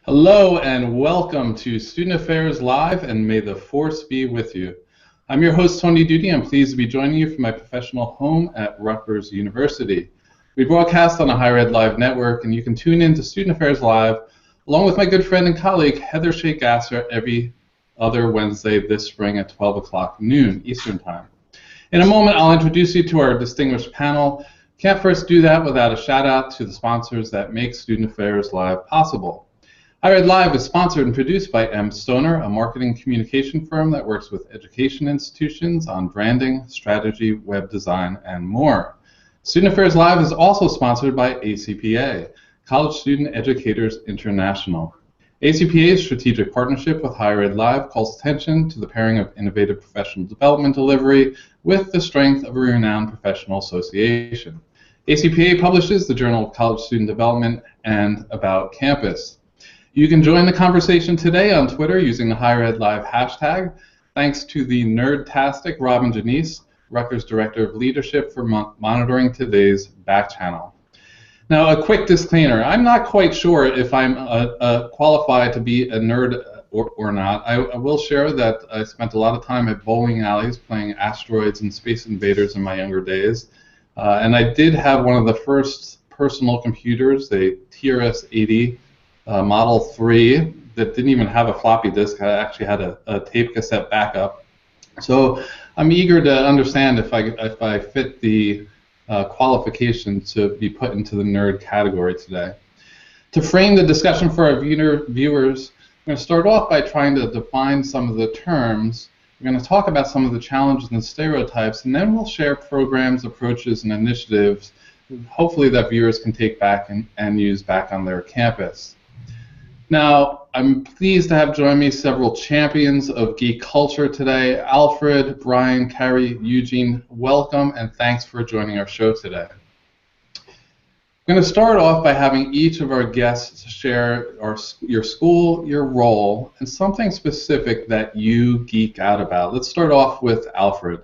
Hello and welcome to Student Affairs Live, and may the force be with you. I'm your host, Tony Doody. I'm pleased to be joining you from my professional home at Rutgers University. We broadcast on the Higher Ed Live network, and you can tune in to Student Affairs Live along with my good friend and colleague, Heather Shea Gasser, every other Wednesday this spring at 12 o'clock noon Eastern Time. In a moment, I'll introduce you to our distinguished panel. Can't first do that without a shout out to the sponsors that make Student Affairs Live possible. Higher Ed Live is sponsored and produced by M. Stoner, a marketing communication firm that works with education institutions on branding, strategy, web design, and more. Student Affairs Live is also sponsored by ACPA, College Student Educators International. ACPA's strategic partnership with Higher Ed Live calls attention to the pairing of innovative professional development delivery with the strength of a renowned professional association. ACPA publishes the Journal of College Student Development and About Campus. You can join the conversation today on Twitter using the Higher Ed Live hashtag. Thanks to the nerdtastic Robin Janice, Rutgers Director of Leadership, for monitoring today's back channel. Now, a quick disclaimer. I'm not quite sure if I'm qualified to be a nerd or not. I will share that I spent a lot of time at bowling alleys playing Asteroids and Space Invaders in my younger days. And I did have one of the first personal computers, a TRS-80. Model 3 that didn't even have a floppy disk. I actually had a tape cassette backup. So I'm eager to understand if I fit the qualification to be put into the nerd category today. To frame the discussion for our viewers, I'm going to start off by trying to define some of the terms. We're going to talk about some of the challenges and stereotypes, and then we'll share programs, approaches, and initiatives, hopefully that viewers can take back and use back on their campus. Now, I'm pleased to have join me several champions of geek culture today. Alfred, Brian, Carey, Eugene, welcome and thanks for joining our show today. I'm going to start off by having each of our guests share your school, your role, and something specific that you geek out about. Let's start off with Alfred.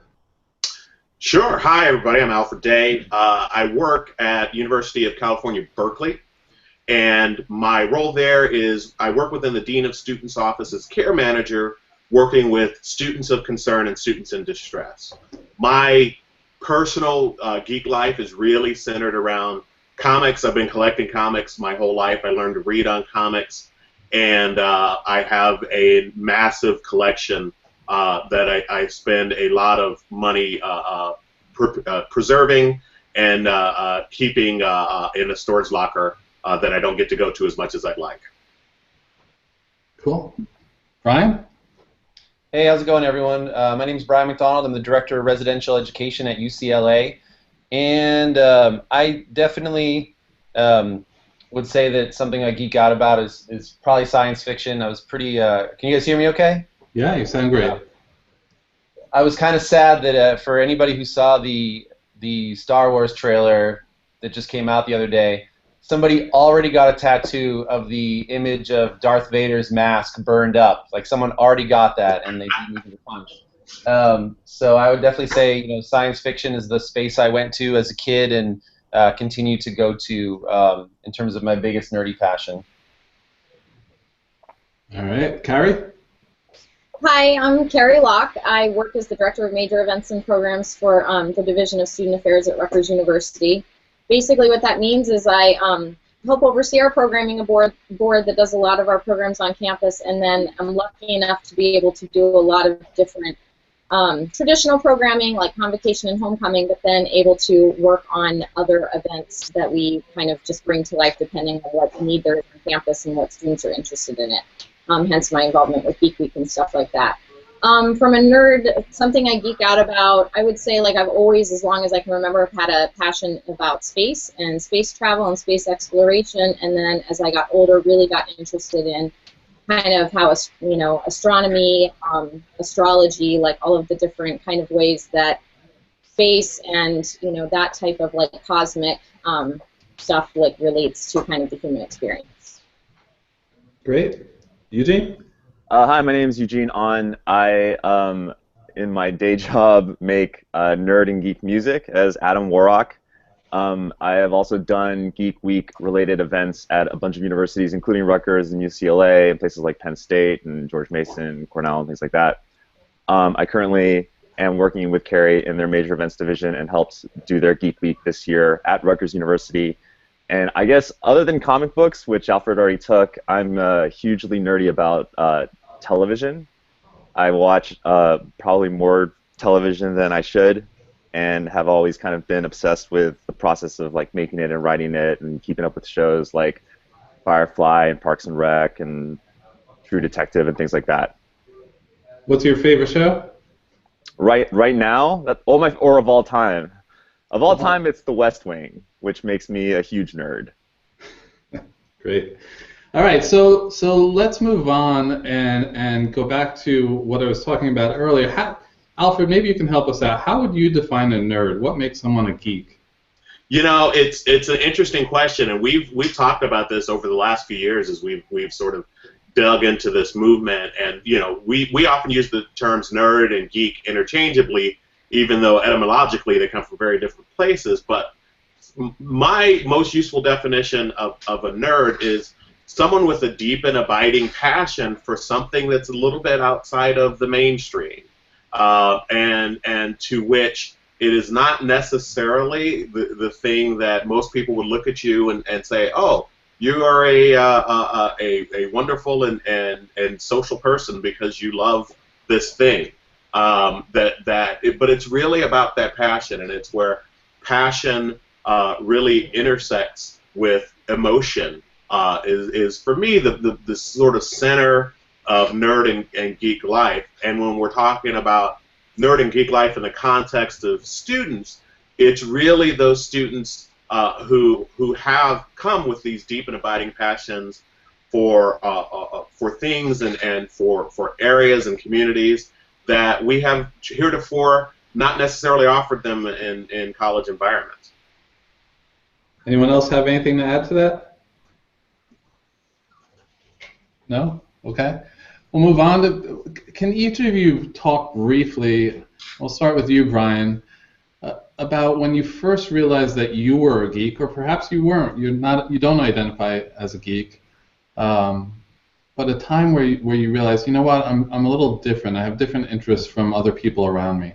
Sure. Hi, everybody. I'm Alfred Day. I work at University of California, Berkeley. And my role there is I work within the Dean of Students' office as care manager, working with students of concern and students in distress. My personal geek life is really centered around comics. I've been collecting comics my whole life. I learned to read on comics, and I have a massive collection that I spend a lot of money preserving and keeping in a storage locker that I don't get to go to as much as I'd like. Cool. Brian? Hey, how's it going, everyone? My name is Brian MacDonald. I'm the Director of Residential Education at UCLA. And I definitely would say that something I geek out about is probably science fiction. I was pretty... can you guys hear me okay? Yeah, you sound great. I was kind of sad that for anybody who saw the Star Wars trailer that just came out the other day, somebody already got a tattoo of the image of Darth Vader's mask burned up. Like someone already got that, and they beat me to the punch. So I would definitely say, science fiction is the space I went to as a kid and continue to go to in terms of my biggest nerdy passion. All right, Carey. Hi, I'm Carey Loch. I work as the Director of Major Events and Programs for the Division of Student Affairs at Rutgers University. Basically what that means is I help oversee our programming board that does a lot of our programs on campus, and then I'm lucky enough to be able to do a lot of different traditional programming like Convocation and Homecoming, but then able to work on other events that we kind of just bring to life depending on what need there is on campus and what students are interested in it. Hence my involvement with Geek Week and stuff like that. From a nerd, something I geek out about, I would say like I've always, as long as I can remember, I've had a passion about space and space travel and space exploration, and then as I got older really got interested in kind of how, astronomy, astrology, like all of the different kind of ways that space and, that type of like cosmic stuff like relates to kind of the human experience. Great. Eugene? Hi, my name is Eugene On. I, in my day job, make nerd and geek music as Adam Warrock. I have also done Geek Week related events at a bunch of universities, including Rutgers and UCLA and places like Penn State and George Mason, Cornell, and things like that. I currently am working with Carey in their major events division and helped do their Geek Week this year at Rutgers University. And I guess other than comic books, which Alfred already took, I'm hugely nerdy about television. I watch probably more television than I should, and have always kind of been obsessed with the process of like making it and writing it and keeping up with shows like Firefly and Parks and Rec and True Detective and things like that. What's your favorite show? Right now, or of all time. Of all time, it's The West Wing, which makes me a huge nerd. Great. All right, so let's move on and go back to what I was talking about earlier. Alfred, maybe you can help us out. How would you define a nerd? What makes someone a geek? You know, it's an interesting question, and we've talked about this over the last few years as we've sort of dug into this movement. And you know, we often use the terms nerd and geek interchangeably, even though etymologically they come from very different places. But my most useful definition of a nerd is someone with a deep and abiding passion for something that's a little bit outside of the mainstream, and to which it is not necessarily the thing that most people would look at you and say, oh, you are a wonderful and social person because you love this thing. But it's really about that passion, and it's where passion really intersects with emotion. Is for me the sort of center of nerd and geek life. And when we're talking about nerd and geek life in the context of students, it's really those students who have come with these deep and abiding passions for things and for areas and communities that we have heretofore not necessarily offered them in college environments. Anyone else have anything to add to that? No? Okay. We'll move on to, can each of you talk briefly, we'll start with you, Brian, about when you first realized that you were a geek, or perhaps you weren't, you don't identify as a geek, but a time where you realized, you know what, I'm a little different, I have different interests from other people around me.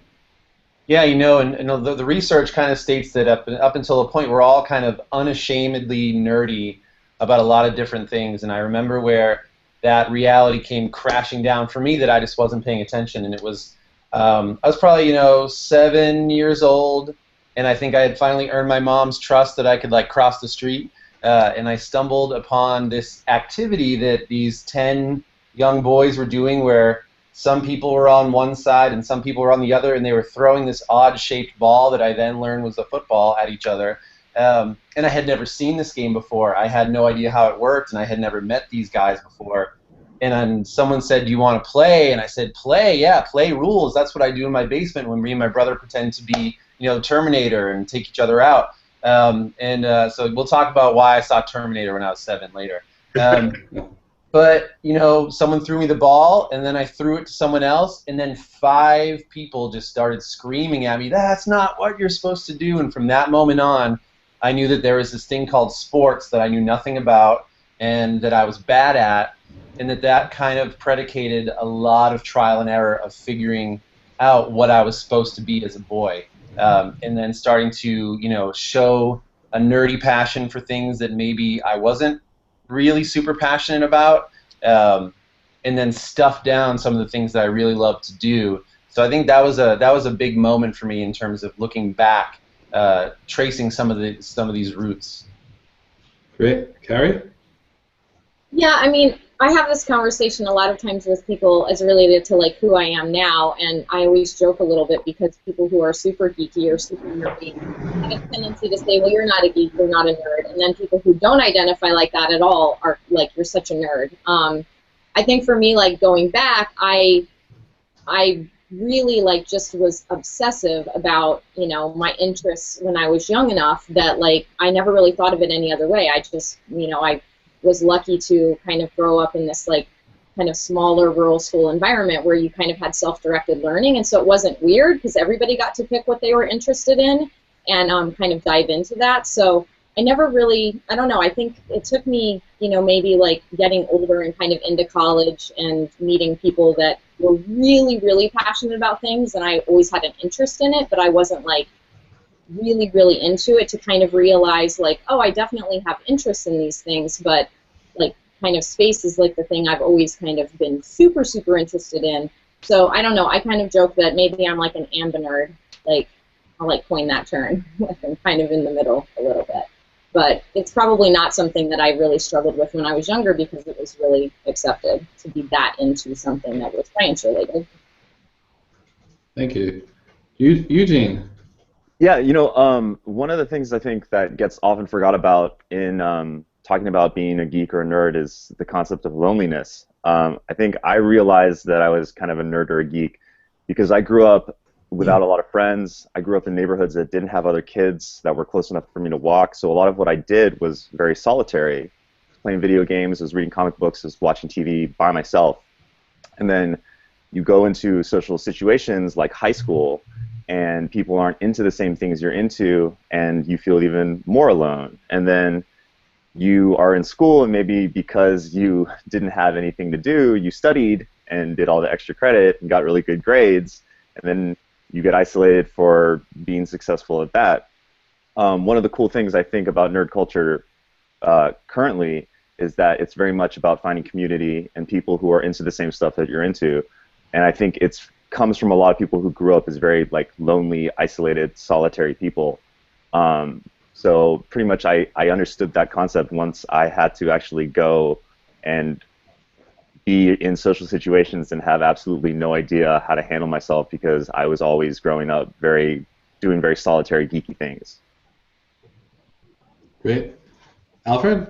Yeah, you know, and the research kind of states that up until a point we're all kind of unashamedly nerdy about a lot of different things, and I remember where that reality came crashing down for me that I just wasn't paying attention, and it was, I was probably, 7 years old, and I think I had finally earned my mom's trust that I could like cross the street, and I stumbled upon this activity that these 10 young boys were doing where some people were on one side and some people were on the other, and they were throwing this odd-shaped ball that I then learned was a football at each other. And I had never seen this game before. I had no idea how it worked, and I had never met these guys before. And then someone said, do you want to play? And I said, play? Yeah, play rules. That's what I do in my basement when me and my brother pretend to be, Terminator and take each other out. So we'll talk about why I saw Terminator when I was 7 later. But, someone threw me the ball, and then I threw it to someone else, and then 5 people just started screaming at me, that's not what you're supposed to do. And from that moment on, I knew that there was this thing called sports that I knew nothing about and that I was bad at, and that kind of predicated a lot of trial and error of figuring out what I was supposed to be as a boy. And then starting to, show a nerdy passion for things that maybe I wasn't really super passionate about, and then stuff down some of the things that I really love to do. So I think that was a big moment for me in terms of looking back, tracing some of these roots. Great, Carey? Yeah, I mean, I have this conversation a lot of times with people as related to like who I am now, and I always joke a little bit because people who are super geeky or super nerdy have a tendency to say, well, you're not a geek, you're not a nerd, and then people who don't identify like that at all are like, you're such a nerd. I think for me, like going back, I really like just was obsessive about my interests when I was young enough that like I never really thought of it any other way. I just I was lucky to kind of grow up in this like kind of smaller rural school environment where you kind of had self-directed learning, and so it wasn't weird because everybody got to pick what they were interested in. and kind of dive into that. So I never really, I don't know, I think it took me, maybe like getting older and kind of into college and meeting people that were really, really passionate about things, and I always had an interest in it, but I wasn't like really, really into it, to kind of realize like, oh, I definitely have interest in these things, but like kind of space is like the thing I've always kind of been super, super interested in. So I don't know, I kind of joke that maybe I'm like an ambinerd, like I'll like coin that term. I'm kind of in the middle a little bit. But it's probably not something that I really struggled with when I was younger, because it was really accepted to be that into something that was science related. Thank you. Eugene. Yeah, one of the things I think that gets often forgot about in talking about being a geek or a nerd is the concept of loneliness. I think I realized that I was kind of a nerd or a geek because I grew up without a lot of friends. I grew up in neighborhoods that didn't have other kids that were close enough for me to walk. So a lot of what I did was very solitary. Playing video games, was reading comic books, was watching TV by myself. And then you go into social situations like high school, and people aren't into the same things you're into, and you feel even more alone. And then you are in school, and maybe because you didn't have anything to do, you studied and did all the extra credit and got really good grades, and then you get isolated for being successful at that. One of the cool things I think about nerd culture currently is that it's very much about finding community and people who are into the same stuff that you're into. And I think it's comes from a lot of people who grew up as very like lonely, isolated, solitary people. So pretty much I understood that concept once I had to actually go and be in social situations and have absolutely no idea how to handle myself, because I was always growing up doing very solitary, geeky things. Great. Alfred?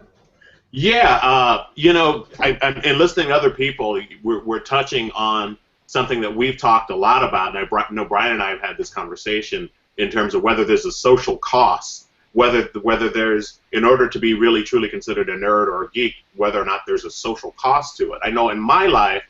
Yeah, and listening to other people, we're touching on something that we've talked a lot about, and I know Brian and I have had this conversation in terms of whether there's a social cost, whether there's, in order to be really truly considered a nerd or a geek, whether or not there's a social cost to it. I know in my life,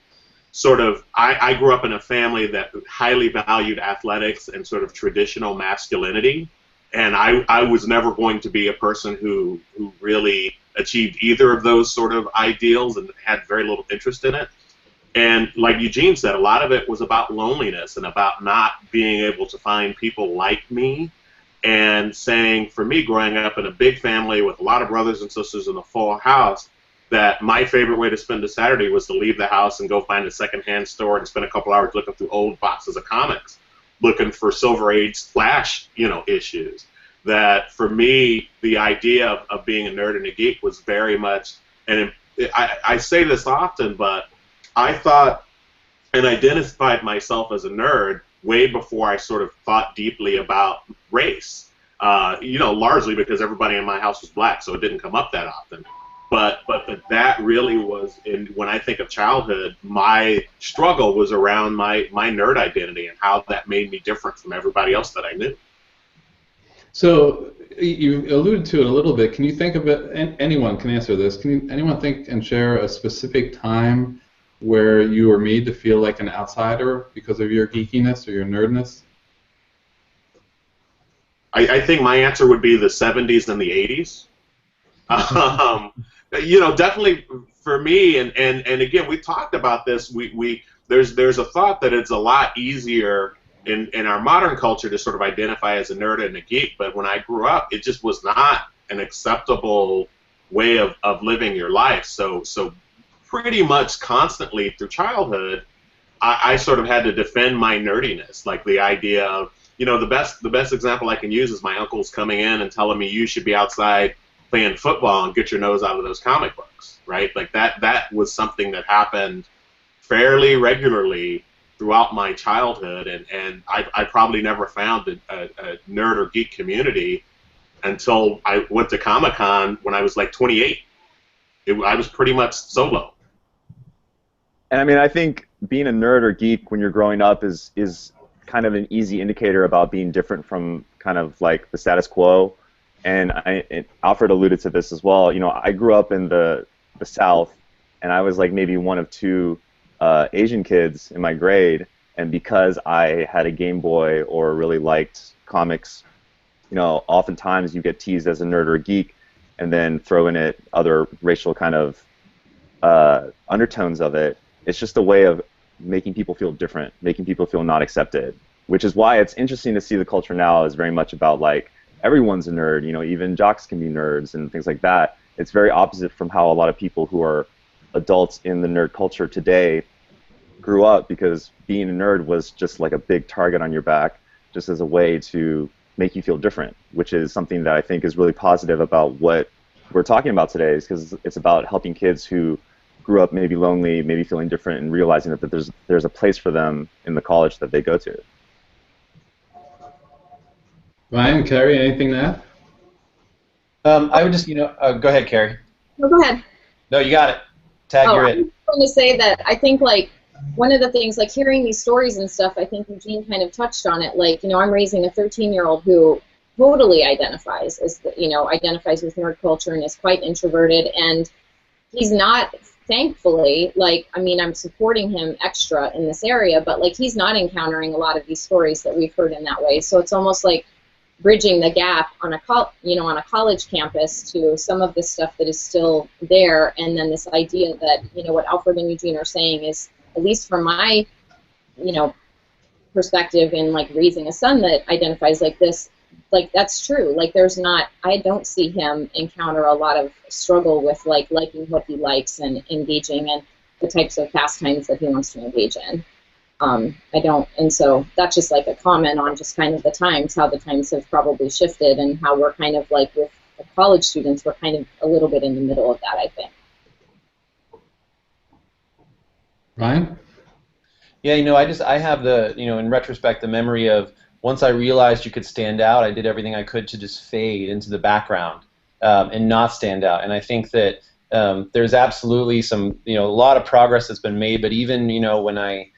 I grew up in a family that highly valued athletics and sort of traditional masculinity, and I was never going to be a person who really achieved either of those sort of ideals and had very little interest in it. And like Eugene said, a lot of it was about loneliness and about not being able to find people like me. And saying, for me, growing up in a big family with a lot of brothers and sisters in a full house, that my favorite way to spend a Saturday was to leave the house and go find a secondhand store and spend a couple hours looking through old boxes of comics, looking for Silver Age Flash, issues. That for me, the idea of being a nerd and a geek was very much, and I say this often, but I thought and identified myself as a nerd way before I sort of thought deeply about race. Largely because everybody in my house was black, so it didn't come up that often. But that really was, when I think of childhood, my struggle was around my nerd identity and how that made me different from everybody else that I knew. So you alluded to it a little bit. Can you think of it? Anyone can answer this. Can anyone think and share a specific time where you were made to feel like an outsider because of your geekiness or your nerdness? I think my answer would be the 70s and the 80s. Definitely for me, and again, we talked about this. There's a thought that it's a lot easier in our modern culture to sort of identify as a nerd and a geek, but when I grew up, it just was not an acceptable way of living your life. So pretty much constantly through childhood, I sort of had to defend my nerdiness, like the idea of, the best example I can use is my uncles coming in and telling me you should be outside playing football and get your nose out of those comic books, right? Like that was something that happened fairly regularly throughout my childhood, and I probably never found a nerd or geek community until I went to Comic-Con when I was like 28. I was pretty much solo. And I mean, I think being a nerd or geek when you're growing up is kind of an easy indicator about being different from kind of like the status quo. And Alfred alluded to this as well. I grew up in the South, and I was like maybe one of two Asian kids in my grade. And because I had a Game Boy or really liked comics oftentimes you get teased as a nerd or a geek, and then throw in it other racial kind of undertones of it. It's just a way of making people feel different, making people feel not accepted, which is why it's interesting to see the culture now is very much about like everyone's a nerd, even jocks can be nerds and things like that. It's very opposite from how a lot of people who are adults in the nerd culture today grew up, because being a nerd was just like a big target on your back, just as a way to make you feel different, which is something that I think is really positive about what we're talking about today, is because it's about helping kids who grew up maybe lonely, maybe feeling different, and realizing that there's a place for them in the college that they go to. Ryan, Carey, anything to add? I would just, go ahead, Carey. No, go ahead. No, you got it. Tag, you're I in. was going to say that I think, like, one of the things, like, hearing these stories and stuff, I think Eugene kind of touched on it. Like, I'm raising a 13-year-old who totally identifies as, identifies with nerd culture and is quite introverted, and he's not, thankfully, like, I'm supporting him extra in this area, but, like, he's not encountering a lot of these stories that we've heard in that way. So it's almost like bridging the gap on a on a college campus to some of the stuff that is still there, and then this idea that what Alfred and Eugene are saying is, at least from my perspective in like raising a son that identifies like this, like that's true. Like I don't see him encounter a lot of struggle with like liking what he likes and engaging in the types of pastimes that he wants to engage in. I don't, and so that's just like a comment on just kind of the times, how the times have probably shifted, and how we're kind of like with the college students, we're kind of a little bit in the middle of that, I think. Ryan? Yeah, I have the, in retrospect, the memory of once I realized you could stand out, I did everything I could to just fade into the background and not stand out. And I think that there's absolutely some, a lot of progress that's been made, but even, when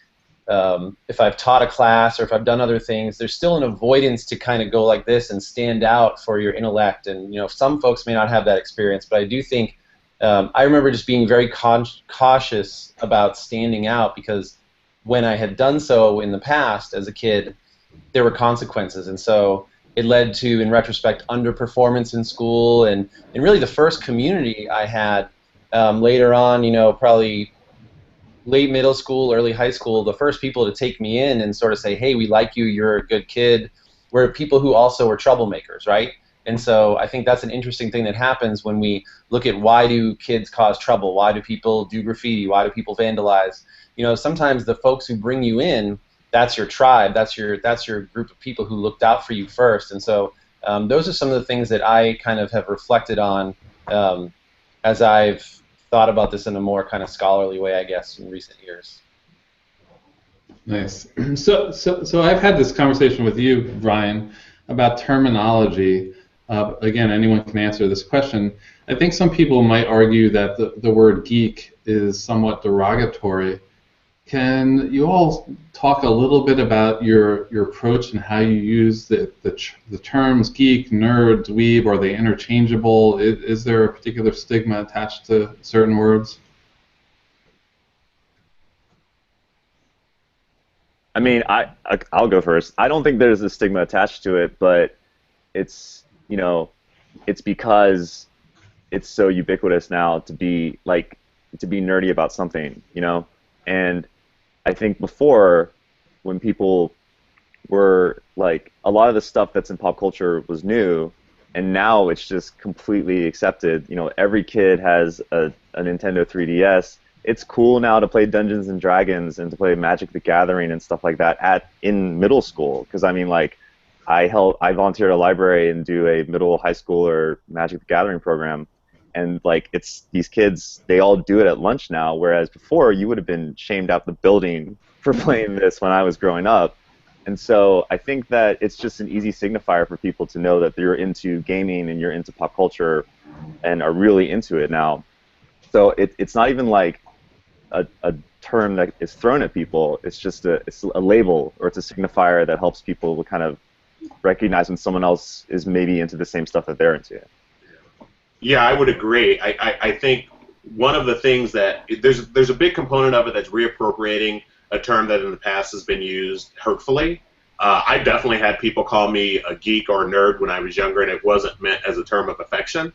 if I've taught a class or if I've done other things, there's still an avoidance to kind of go like this and stand out for your intellect. And, some folks may not have that experience, but I do think I remember just being very cautious about standing out, because when I had done so in the past as a kid, there were consequences. And so it led to, in retrospect, underperformance in school, and really the first community I had later on, probably late middle school, early high school, the first people to take me in and sort of say, hey, we like you, you're a good kid, were people who also were troublemakers, right? And so I think that's an interesting thing that happens when we look at why do kids cause trouble, why do people do graffiti, why do people vandalize. Sometimes the folks who bring you in, that's your tribe, that's your group of people who looked out for you first. And so those are some of the things that I kind of have reflected on as I've thought about this in a more kind of scholarly way, I guess, in recent years. Nice. So I've had this conversation with you, Ryan, about terminology. Again, anyone can answer this question. I think some people might argue that the word geek is somewhat derogatory. Can you all talk a little bit about your approach and how you use the terms geek, nerd, dweeb? Are they interchangeable? Is there a particular stigma attached to certain words? I mean, I'll go first. I don't think there's a stigma attached to it, but it's it's because it's so ubiquitous now to be nerdy about something, and I think before, when people were like, a lot of the stuff that's in pop culture was new, and now it's just completely accepted. Every kid has a Nintendo 3DS. It's cool now to play Dungeons and Dragons and to play Magic the Gathering and stuff like that in middle school. Because I volunteer at a library and do a middle high school or Magic the Gathering program. And like it's these kids, they all do it at lunch now, whereas before you would have been shamed out the building for playing this when I was growing up. And so I think that it's just an easy signifier for people to know that you're into gaming and you're into pop culture and are really into it now. So it's not even like a term that is thrown at people. It's just a label, or it's a signifier that helps people kind of recognize when someone else is maybe into the same stuff that they're into. Yeah, I would agree. I think one of the things that there's a big component of it that's reappropriating a term that in the past has been used hurtfully, I definitely had people call me a geek or a nerd when I was younger, and it wasn't meant as a term of affection.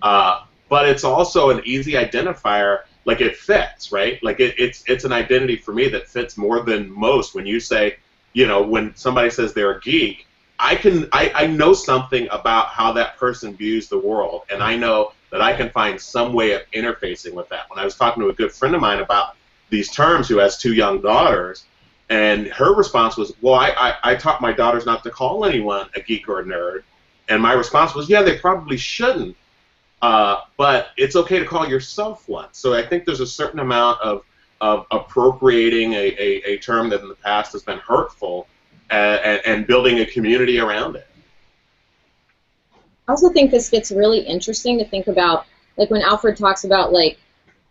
But it's also an easy identifier. Like, it fits, right? Like, it's an identity for me that fits more than most. When you say, you know, when somebody says they're a geek, I know something about how that person views the world, and I know that I can find some way of interfacing with that. When I was talking to a good friend of mine about these terms, who has 2 young daughters, and her response was, well, I taught my daughters not to call anyone a geek or a nerd, and my response was, yeah, they probably shouldn't, but it's okay to call yourself one. So I think there's a certain amount of appropriating a term that in the past has been hurtful, and building a community around it. I also think this gets really interesting to think about, like when Alfred talks about like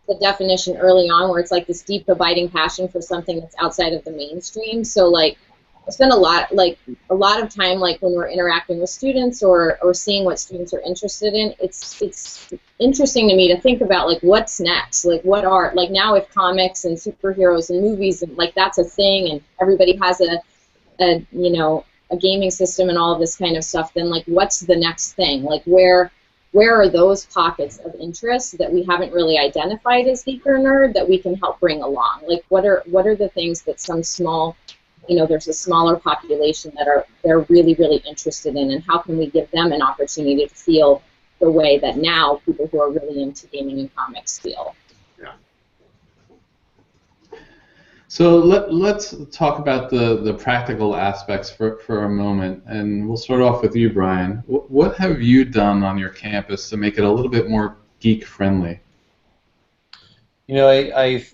the definition early on, where it's like this deep abiding passion for something that's outside of the mainstream. So like I spend a lot of time, like when we're interacting with students or seeing what students are interested in, it's interesting to me to think about like what's next, like what are, like now if comics and superheroes and movies and like that's a thing and everybody has a you know, a gaming system and all of this kind of stuff, then like what's the next thing? Like where are those pockets of interest that we haven't really identified as geek or nerd that we can help bring along? Like what are the things that some small, you know, there's a smaller population that they're really, really interested in, and how can we give them an opportunity to feel the way that now people who are really into gaming and comics feel? Yeah. So let's talk about the practical aspects for a moment, and we'll start off with you, Brian. What have you done on your campus to make it a little bit more geek-friendly? You know, I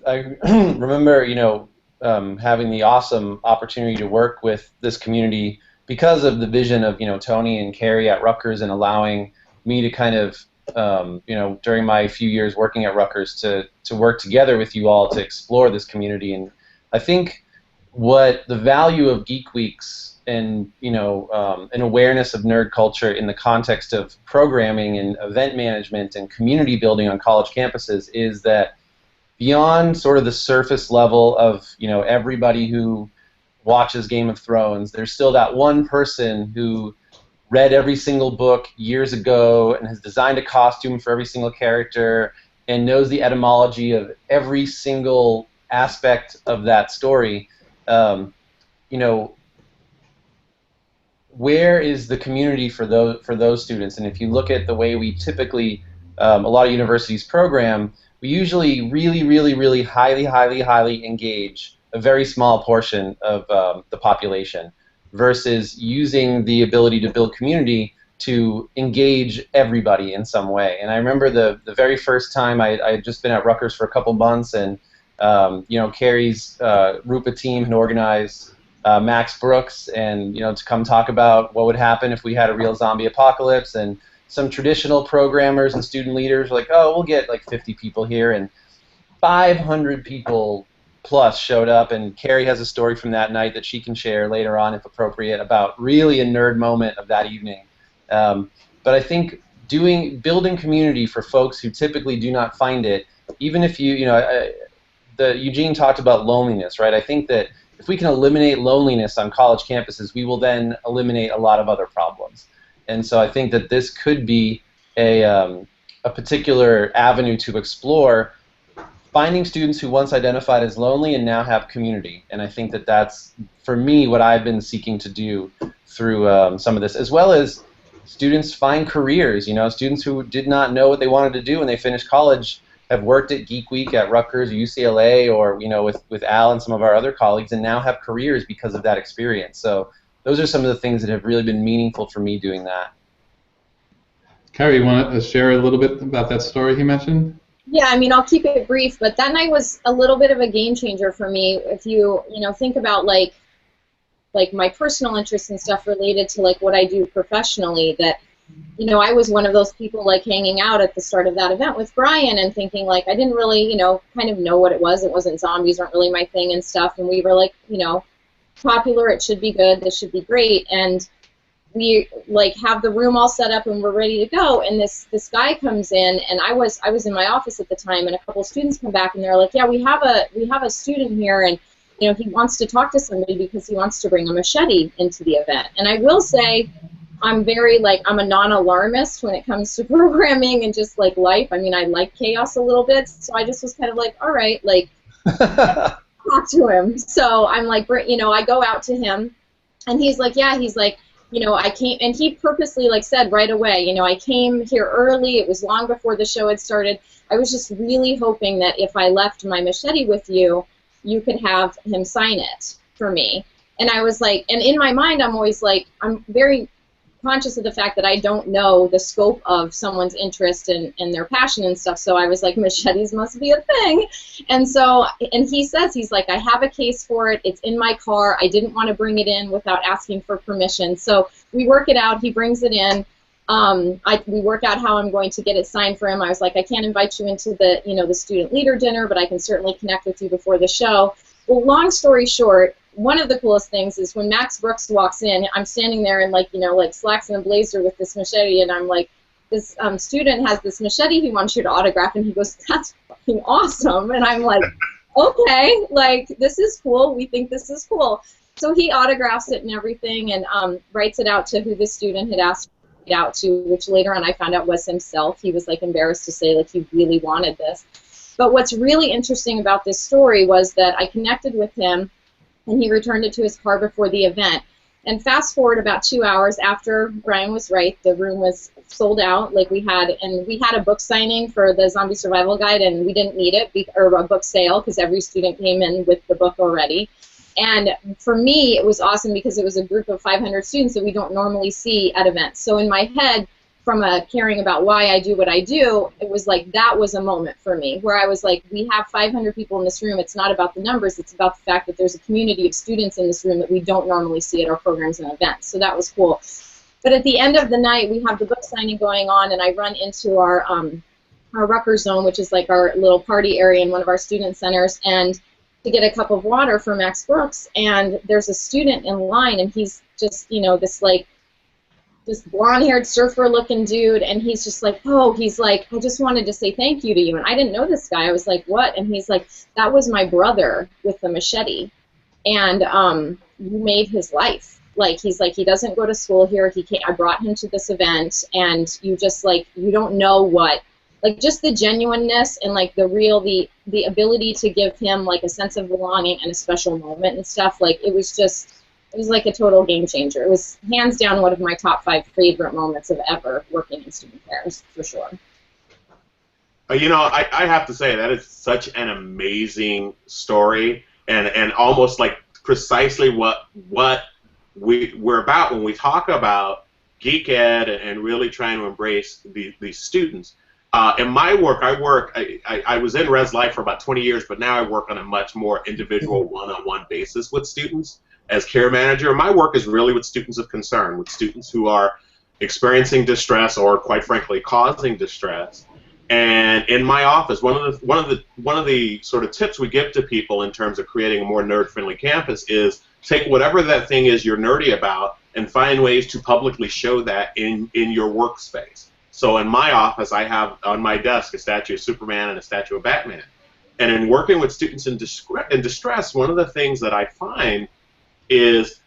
remember, you know, having the awesome opportunity to work with this community because of the vision of, you know, Tony and Carey at Rutgers, and allowing me to kind of, you know, during my few years working at Rutgers to work together with you all to explore this community. And I think what the value of Geek Weeks and, you know, an awareness of nerd culture in the context of programming and event management and community building on college campuses is that beyond sort of the surface level of, you know, everybody who watches Game of Thrones, there's still that one person who read every single book years ago and has designed a costume for every single character and knows the etymology of every single aspect of that story. You know, where is the community for those students? And if you look at the way we typically, a lot of universities program, we usually really highly engage a very small portion of the population, versus using the ability to build community to engage everybody in some way. And I remember the very first time I had just been at Rutgers for a couple months, and you know, Carey's Rupa team had organized Max Brooks, and, you know, to come talk about what would happen if we had a real zombie apocalypse. And some traditional programmers and student leaders were like, oh, we'll get like 50 people here, and 500 people plus showed up. And Carey has a story from that night that she can share later on, if appropriate, about really a nerd moment of that evening. But I think building community for folks who typically do not find it, even if you know, Eugene talked about loneliness, right? I think that if we can eliminate loneliness on college campuses, we will then eliminate a lot of other problems. And so I think that this could be a particular avenue to explore, finding students who once identified as lonely and now have community. And I think that that's, for me, what I've been seeking to do through some of this, as well as students find careers. You know, students who did not know what they wanted to do when they finished college have worked at Geek Week at Rutgers or UCLA, or, you know, with Al and some of our other colleagues, and now have careers because of that experience. So those are some of the things that have really been meaningful for me doing that. Carey, you want to share a little bit about that story he mentioned? Yeah, I mean, I'll keep it brief, but that night was a little bit of a game changer for me. If you know, think about like my personal interests and stuff related to like what I do professionally, that, you know, I was one of those people like hanging out at the start of that event with Brian and thinking like I didn't really, you know, kind of know what it was. It wasn't, zombies weren't really my thing and stuff, and we were like, you know, popular, it should be good, this should be great, and we like have the room all set up and we're ready to go, and this guy comes in, and I was in my office at the time, and a couple of students come back and they're like, yeah, we have a student here, and you know, he wants to talk to somebody because he wants to bring a machete into the event. And I will say, I'm very, like, I'm a non-alarmist when it comes to programming and just, like, life. I mean, I like chaos a little bit, so I just was kind of like, all right, like, talk to him. So I'm like, you know, I go out to him, and he's like, yeah, he's like, you know, I came, and he purposely, like, said right away, you know, I came here early. It was long before the show had started. I was just really hoping that if I left my machete with you, you could have him sign it for me. And I was like, and in my mind, I'm always like, I'm very conscious of the fact that I don't know the scope of someone's interest and their passion and stuff, so I was like, machetes must be a thing. And so, and he says, he's like, I have a case for it, it's in my car, I didn't want to bring it in without asking for permission. So we work it out, he brings it in, we work out how I'm going to get it signed for him. I was like, I can't invite you into the, you know, the student leader dinner, but I can certainly connect with you before the show. Well, long story short, one of the coolest things is when Max Brooks walks in, I'm standing there in, like, you know, like slacks and a blazer with this machete, and I'm like, this student has this machete he wants you to autograph, and he goes, that's fucking awesome. And I'm like, okay, like, this is cool, we think this is cool. So he autographs it and everything, and writes it out to who the student had asked it out to, which later on I found out was himself. He was, like, embarrassed to say, like, he really wanted this. But what's really interesting about this story was that I connected with him, and he returned it to his car before the event. And fast forward about 2 hours after Brian was right, the room was sold out. Like, we had a book signing for the Zombie Survival Guide, and we didn't need it, or a book sale, because every student came in with the book already. And for me, it was awesome because it was a group of 500 students that we don't normally see at events. So in my head, from caring about why I do what I do, it was like that was a moment for me where I was like, we have 500 people in this room. It's not about the numbers. It's about the fact that there's a community of students in this room that we don't normally see at our programs and events. So that was cool. But at the end of the night, we have the book signing going on, and I run into our Rutgers zone, which is like our little party area in one of our student centers, and to get a cup of water for Max Brooks. And there's a student in line, and he's just, you know, this blonde-haired surfer-looking dude, and he's just like, oh, he's like, I just wanted to say thank you to you. And I didn't know this guy. I was like, what? And he's like, that was my brother with the machete, and you made his life. Like, he's like, he doesn't go to school here. I brought him to this event, and you just, like, you don't know what, like, just the genuineness and, like, the ability to give him, like, a sense of belonging and a special moment and stuff. Like, it was like a total game changer. It was hands down one of my top 5 favorite moments of ever working in student affairs, for sure. You know, I have to say that is such an amazing story, and almost like precisely what we're about when we talk about geek ed and really trying to embrace these students. In my work, I was in Res Life for about 20 years, but now I work on a much more individual one-on-one basis with students as care manager. My work is really with students of concern, with students who are experiencing distress or, quite frankly, causing distress. And in my office, one of the sort of tips we give to people in terms of creating a more nerd-friendly campus is take whatever that thing is you're nerdy about and find ways to publicly show that in your workspace. So in my office, I have on my desk a statue of Superman and a statue of Batman. And in working with students in distress, one of the things that I find is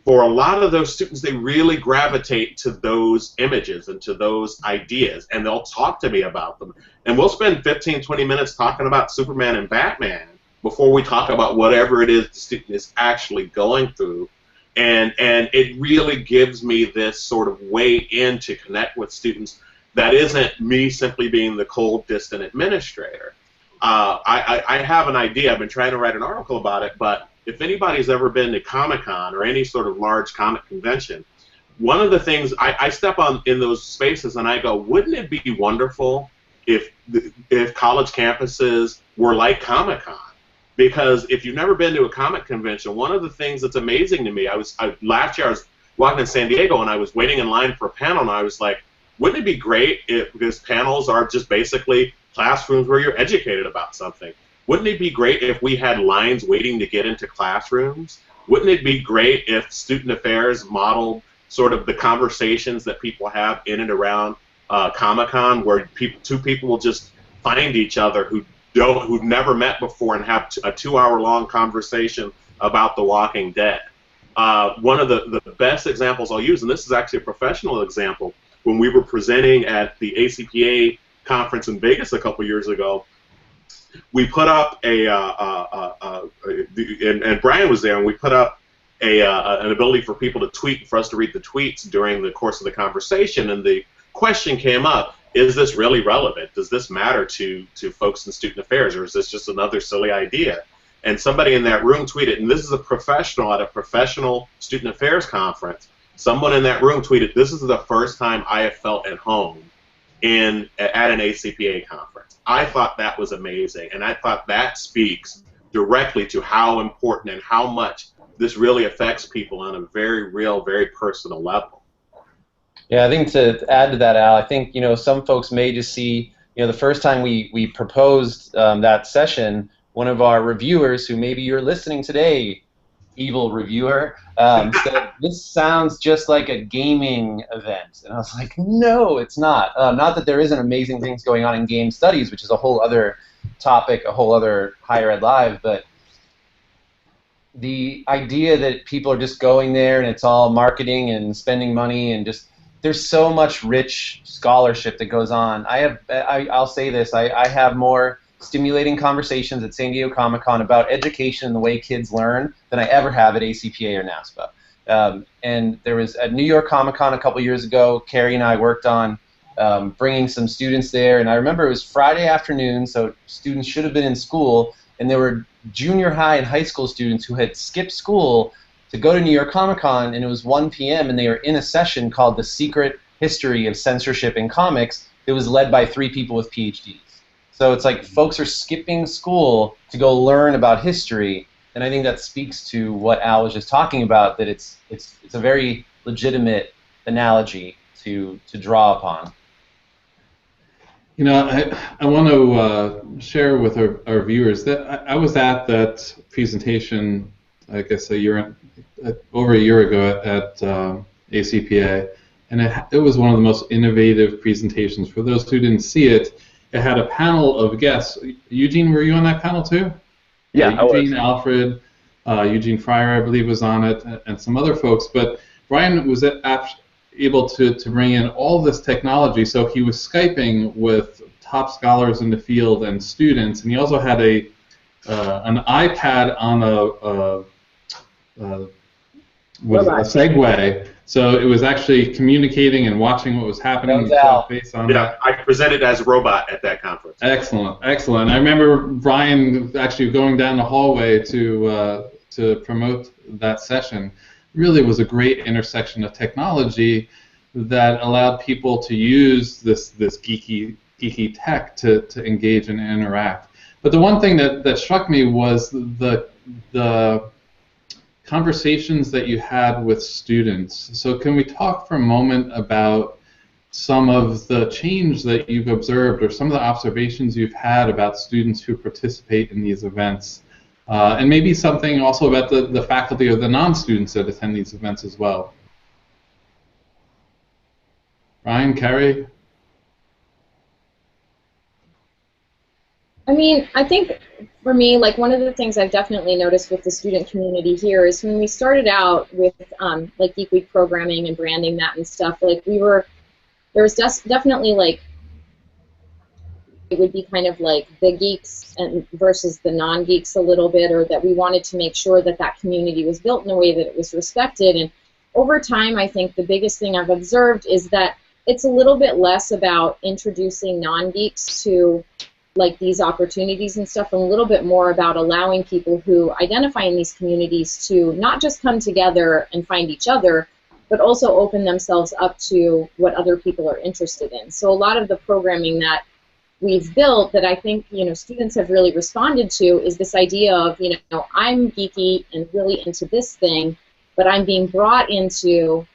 for a lot of those students, they really gravitate to those images and to those ideas, and they'll talk to me about them. And we'll spend 15, 20 minutes talking about Superman and Batman before we talk about whatever it is the student is actually going through. And it really gives me this sort of way in to connect with students that isn't me simply being the cold, distant administrator. I have an idea. I've been trying to write an article about it, but if anybody's ever been to Comic-Con or any sort of large comic convention, one of the things I step on in those spaces and I go, wouldn't it be wonderful if college campuses were like Comic-Con? Because if you've never been to a comic convention, one of the things that's amazing to me, last year I was walking in San Diego and I was waiting in line for a panel, and I was like, wouldn't it be great if, because panels are just basically classrooms where you're educated about something. Wouldn't it be great if we had lines waiting to get into classrooms? Wouldn't it be great if student affairs modeled sort of the conversations that people have in and around Comic-Con, where two people will just find each other who who've never met before and have a 2-hour-long conversation about The Walking Dead. One of the best examples I'll use, and this is actually a professional example, when we were presenting at the ACPA conference in Vegas a couple years ago, we put up and Brian was there, and we put up an ability for people to tweet, for us to read the tweets during the course of the conversation, and the question came up, is this really relevant? Does this matter to folks in student affairs, or is this just another silly idea? And somebody in that room tweeted, and this is a professional at a professional student affairs conference, someone in that room tweeted, this is the first time I have felt at home at an ACPA conference. I thought that was amazing, and I thought that speaks directly to how important and how much this really affects people on a very real, very personal level. Yeah, I think to add to that, Al, I think some folks may just see the first time we proposed that session, one of our reviewers, who maybe you're listening today, evil reviewer, said, this sounds just like a gaming event. And I was like, no, it's not. Not that there isn't amazing things going on in game studies, which is a whole other topic, a whole other Higher Ed Live, but the idea that people are just going there and it's all marketing and spending money and just, there's so much rich scholarship that goes on. I'll say this, I have more stimulating conversations at San Diego Comic-Con about education and the way kids learn than I ever have at ACPA or NASPA. And there was at New York Comic-Con a couple years ago, Carey and I worked on bringing some students there, and I remember it was Friday afternoon, so students should have been in school, and there were junior high and high school students who had skipped school to go to New York Comic-Con, and it was 1 p.m., and they were in a session called The Secret History of Censorship in Comics. It was led by 3 people with PhDs. So it's like folks are skipping school to go learn about history, and I think that speaks to what Al was just talking about, that it's a very legitimate analogy to draw upon. I want to share with our viewers that I was at that presentation, I guess over a year ago at ACPA, and it was one of the most innovative presentations. For those who didn't see it, it had a panel of guests. Eugene, were you on that panel too? Yeah, Eugene, I was. Alfred, Eugene Frier, I believe, was on it, and some other folks. But Brian was able to bring in all this technology, so he was Skyping with top scholars in the field and students, and he also had an iPad on a Segway, so it was actually communicating and watching what was happening. Based on that. I presented as a robot at that conference. Excellent, excellent. I remember Brian actually going down the hallway to promote that session. Really was a great intersection of technology that allowed people to use this geeky tech to engage and interact. But the one thing that struck me was the conversations that you had with students. So can we talk for a moment about some of the change that you've observed or some of the observations you've had about students who participate in these events? And maybe something also about the faculty or the non-students that attend these events as well. Ryan, Carey? I mean, I think for me, like one of the things I've definitely noticed with the student community here is when we started out with like Geek Week programming and branding that and stuff, like there was definitely like, it would be kind of like the geeks and versus the non-geeks a little bit, or that we wanted to make sure that that community was built in a way that it was respected. And over time, I think the biggest thing I've observed is that it's a little bit less about introducing non-geeks to like these opportunities and stuff, and a little bit more about allowing people who identify in these communities to not just come together and find each other, but also open themselves up to what other people are interested in. So a lot of the programming that we've built that I think students have really responded to is this idea of I'm geeky and really into this thing, but I'm being brought into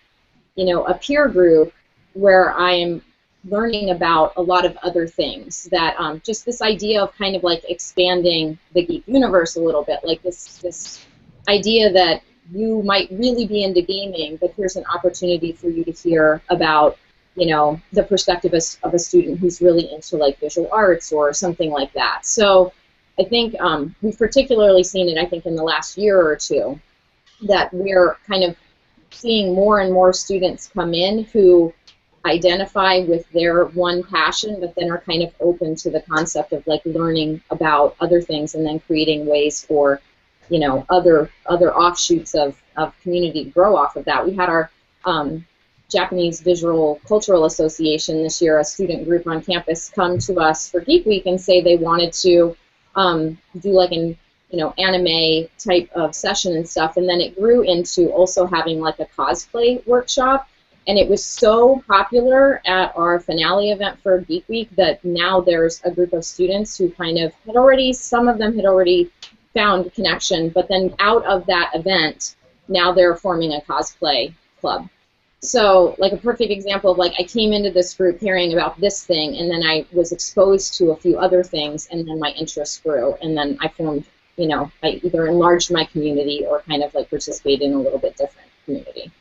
a peer group where I am learning about a lot of other things, that just this idea of kind of like expanding the geek universe a little bit, like this idea that you might really be into gaming, but here's an opportunity for you to hear about you know, the perspective of a student who's really into like visual arts or something like that. So I think we've particularly seen it, I think, in the last year or two, that we're kind of seeing more and more students come in who identify with their one passion, but then are kind of open to the concept of like learning about other things and then creating ways for, you know, other offshoots of community to grow off of that. We had our Japanese Visual Cultural Association this year, a student group on campus, come to us for Geek Week and say they wanted to do like an, you know, anime type of session and stuff, and then it grew into also having like a cosplay workshop, and it was so popular at our finale event for Geek Week that now there's a group of students who kind of had already, some of them had already found connection, but then out of that event, now they're forming a cosplay club. So, like a perfect example of like I came into this group caring about this thing, and then I was exposed to a few other things, and then my interest grew, and then I formed, you know, I either enlarged my community or kind of like participated in a little bit different community.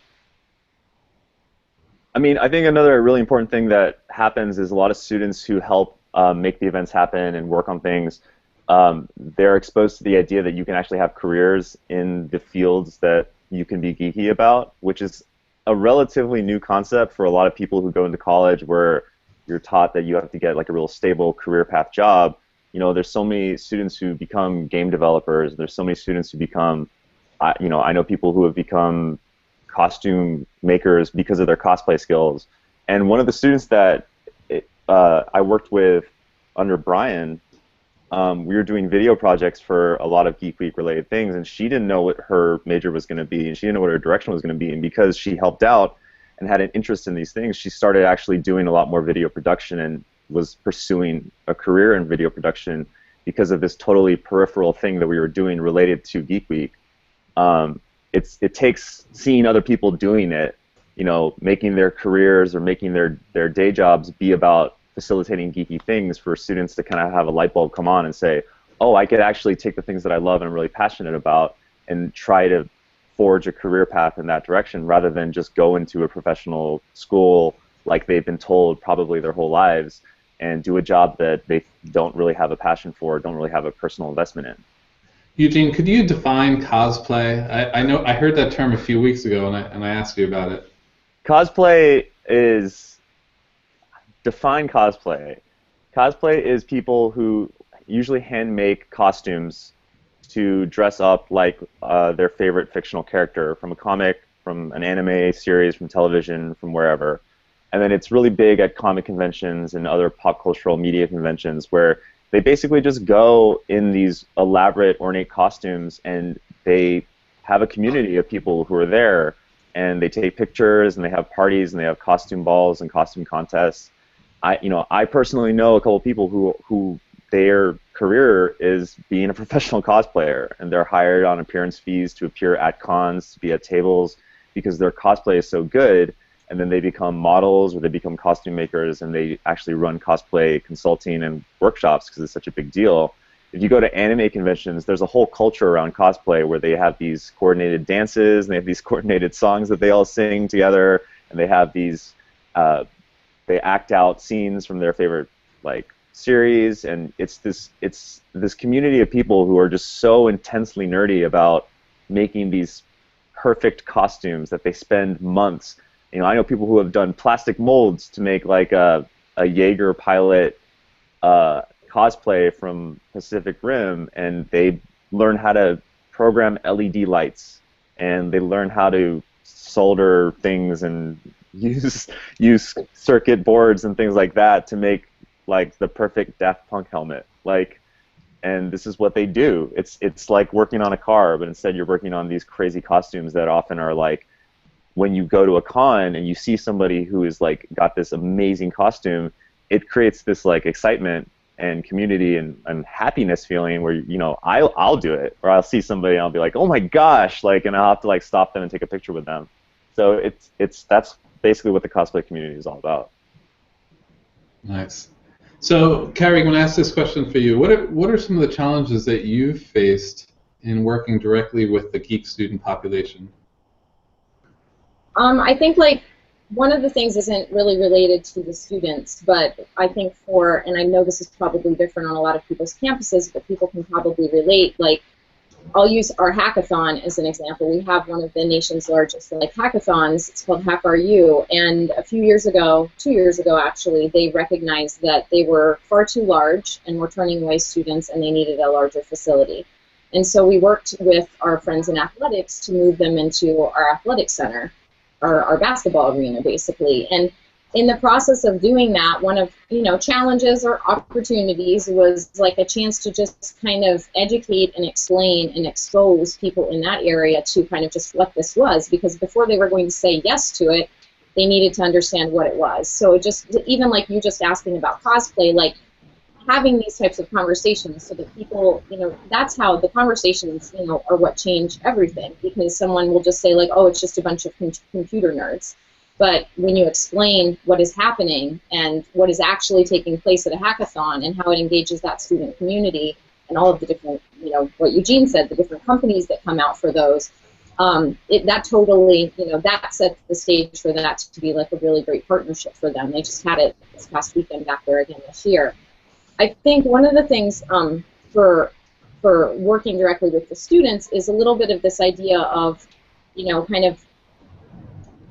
I mean, I think another really important thing that happens is a lot of students who help make the events happen and work on things, they're exposed to the idea that you can actually have careers in the fields that you can be geeky about, which is a relatively new concept for a lot of people who go into college, where you're taught that you have to get like a real stable career path job. You know, there's so many students who become game developers. There's so many students who become, you know, I know people who have become costume makers because of their cosplay skills. And one of the students that I worked with under Brian, we were doing video projects for a lot of Geek Week related things, and she didn't know what her major was going to be, and she didn't know what her direction was going to be. And because she helped out and had an interest in these things, she started actually doing a lot more video production and was pursuing a career in video production because of this totally peripheral thing that we were doing related to Geek Week. It takes seeing other people doing it, you know, making their careers or making their day jobs be about facilitating geeky things for students to kind of have a light bulb come on and say, oh, I could actually take the things that I love and I'm really passionate about and try to forge a career path in that direction, rather than just go into a professional school like they've been told probably their whole lives and do a job that they don't really have a passion for, don't really have a personal investment in. Eugene, could you define cosplay? I know I heard that term a few weeks ago, and I asked you about it. Cosplay is... Define cosplay. Cosplay is people who usually hand make costumes to dress up like their favorite fictional character from a comic, from an anime series, from television, from wherever. And then it's really big at comic conventions and other pop cultural media conventions, where they basically just go in these elaborate, ornate costumes, and they have a community of people who are there, and they take pictures, and they have parties, and they have costume balls and costume contests. I personally know a couple of people who their career is being a professional cosplayer, and they're hired on appearance fees to appear at cons, to be at tables, because their cosplay is so good, and then they become models or they become costume makers, and they actually run cosplay consulting and workshops because it's such a big deal. If you go to anime conventions, there's a whole culture around cosplay where they have these coordinated dances, and they have these coordinated songs that they all sing together, and they have these they act out scenes from their favorite like series, and it's this community of people who are just so intensely nerdy about making these perfect costumes that they spend months. You know, I know people who have done plastic molds to make like a Jaeger pilot cosplay from Pacific Rim, and they learn how to program LED lights, and they learn how to solder things and use circuit boards and things like that to make like the perfect Daft Punk helmet. Like, and this is what they do. It's like working on a car, but instead you're working on these crazy costumes that often are like, when you go to a con and you see somebody who is like got this amazing costume, it creates this like excitement and community and happiness feeling where, you know, I'll do it, or I'll see somebody and I'll be like, oh my gosh, like, and I'll have to like stop them and take a picture with them. So that's basically what the cosplay community is all about. Nice. So, Carey, I'm going to ask this question for you. What are some of the challenges that you've faced in working directly with the geek student population? I think like one of the things isn't really related to the students, but I think and I know this is probably different on a lot of people's campuses, but people can probably relate, like, I'll use our hackathon as an example. We have one of the nation's largest hackathons. It's called HackRU, and a few years ago, 2 years ago actually, they recognized that they were far too large and were turning away students, and they needed a larger facility. And so we worked with our friends in athletics to move them into our athletic center, our basketball arena, basically. And in the process of doing that, one of, challenges or opportunities was like a chance to just kind of educate and explain and expose people in that area to kind of just what this was, because before they were going to say yes to it, they needed to understand what it was. So just even like you just asking about cosplay, like having these types of conversations so that people, that's how the conversations, are what change everything, because someone will just say like, oh, it's just a bunch of computer nerds. But when you explain what is happening and what is actually taking place at a hackathon and how it engages that student community and all of the different, what Eugene said, the different companies that come out for those, that totally, that sets the stage for that to be like a really great partnership for them. They just had it this past weekend back there again this year. I think one of the things for working directly with the students is a little bit of this idea of, kind of,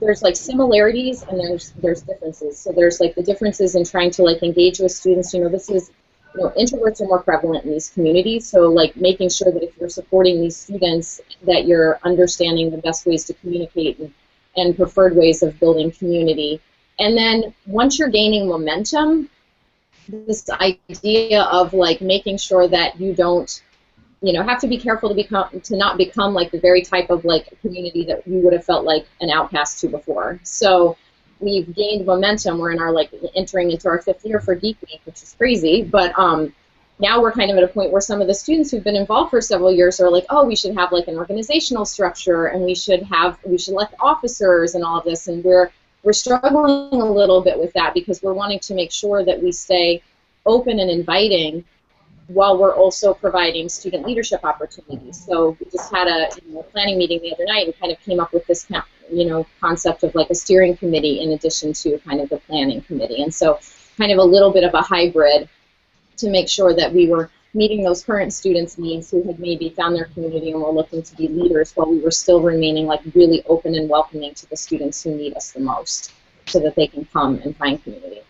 there's like similarities and there's differences. So there's like the differences in trying to like engage with students. This is, introverts are more prevalent in these communities. So like making sure that if you're supporting these students, that you're understanding the best ways to communicate and preferred ways of building community. And then once you're gaining momentum, this idea of like making sure that you don't, have to be careful to not become like the very type of like community that you would have felt like an outcast to before. So we've gained momentum. We're in our entering into our 5th year for Geek Week, which is crazy. But now we're kind of at a point where some of the students who've been involved for several years are like, oh, we should have like an organizational structure, and we should elect officers and all of this. And we're struggling a little bit with that because we're wanting to make sure that we stay open and inviting, while we're also providing student leadership opportunities. So we just had a planning meeting the other night and kind of came up with this concept of like a steering committee in addition to kind of the planning committee. And so kind of a little bit of a hybrid to make sure that we were meeting those current students' needs who had maybe found their community and were looking to be leaders, while we were still remaining like really open and welcoming to the students who need us the most, so that they can come and find community.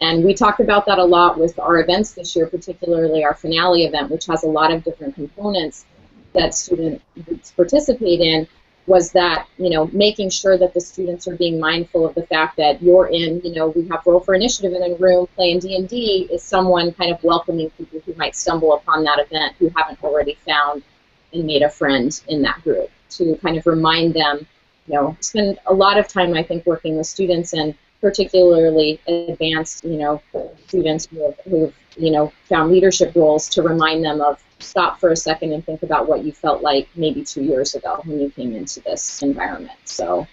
And we talked about that a lot with our events this year, particularly our finale event, which has a lot of different components that student groups participate in, was that, making sure that the students are being mindful of the fact that you're in, we have Roll for Initiative in a room playing D&D, is someone kind of welcoming people who might stumble upon that event who haven't already found and made a friend in that group, to kind of remind them, spend a lot of time, I think, working with students, and particularly advanced, students who've found leadership roles, to remind them of stop for a second and think about what you felt like maybe 2 years ago when you came into this environment. So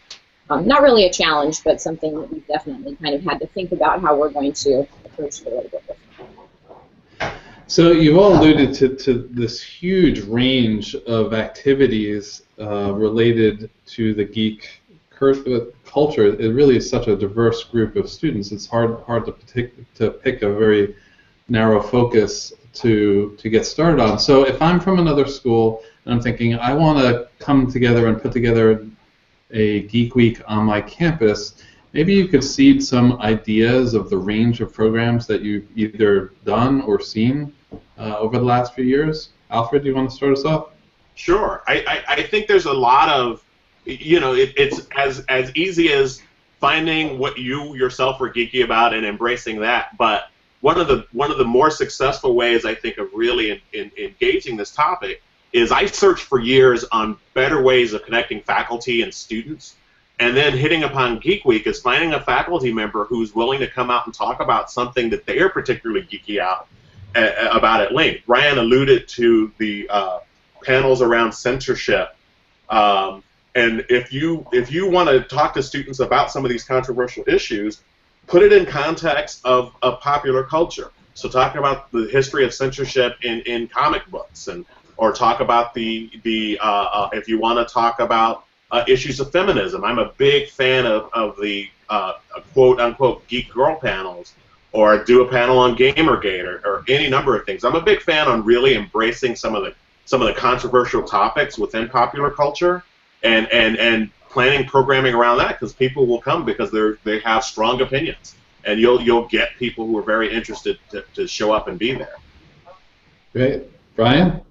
not really a challenge, but something that we've definitely kind of had to think about how we're going to approach it a little bit differently. So you've all alluded to this huge range of activities related to the geek culture. It really is such a diverse group of students. It's hard to pick a very narrow focus to get started on. So if I'm from another school and I'm thinking I want to come together and put together a Geek Week on my campus, maybe you could seed some ideas of the range of programs that you've either done or seen over the last few years. Alfred, do you want to start us off? Sure. I think there's a lot of, it's as easy as finding what you yourself are geeky about and embracing that. But one of the more successful ways, I think, of really engaging this topic is I searched for years on better ways of connecting faculty and students, and then hitting upon Geek Week is finding a faculty member who's willing to come out and talk about something that they are particularly geeky about at length. Ryan alluded to the panels around censorship. And if you want to talk to students about some of these controversial issues, put it in context of popular culture. So talking about the history of censorship in comic books, or talk about if you want to talk about issues of feminism. I'm a big fan of the quote-unquote geek girl panels, or do a panel on Gamergate, or any number of things. I'm a big fan on really embracing some of the controversial topics within popular culture, and planning programming around that, because people will come because they have strong opinions, and you'll get people who are very interested to show up and be there. Great. Brian?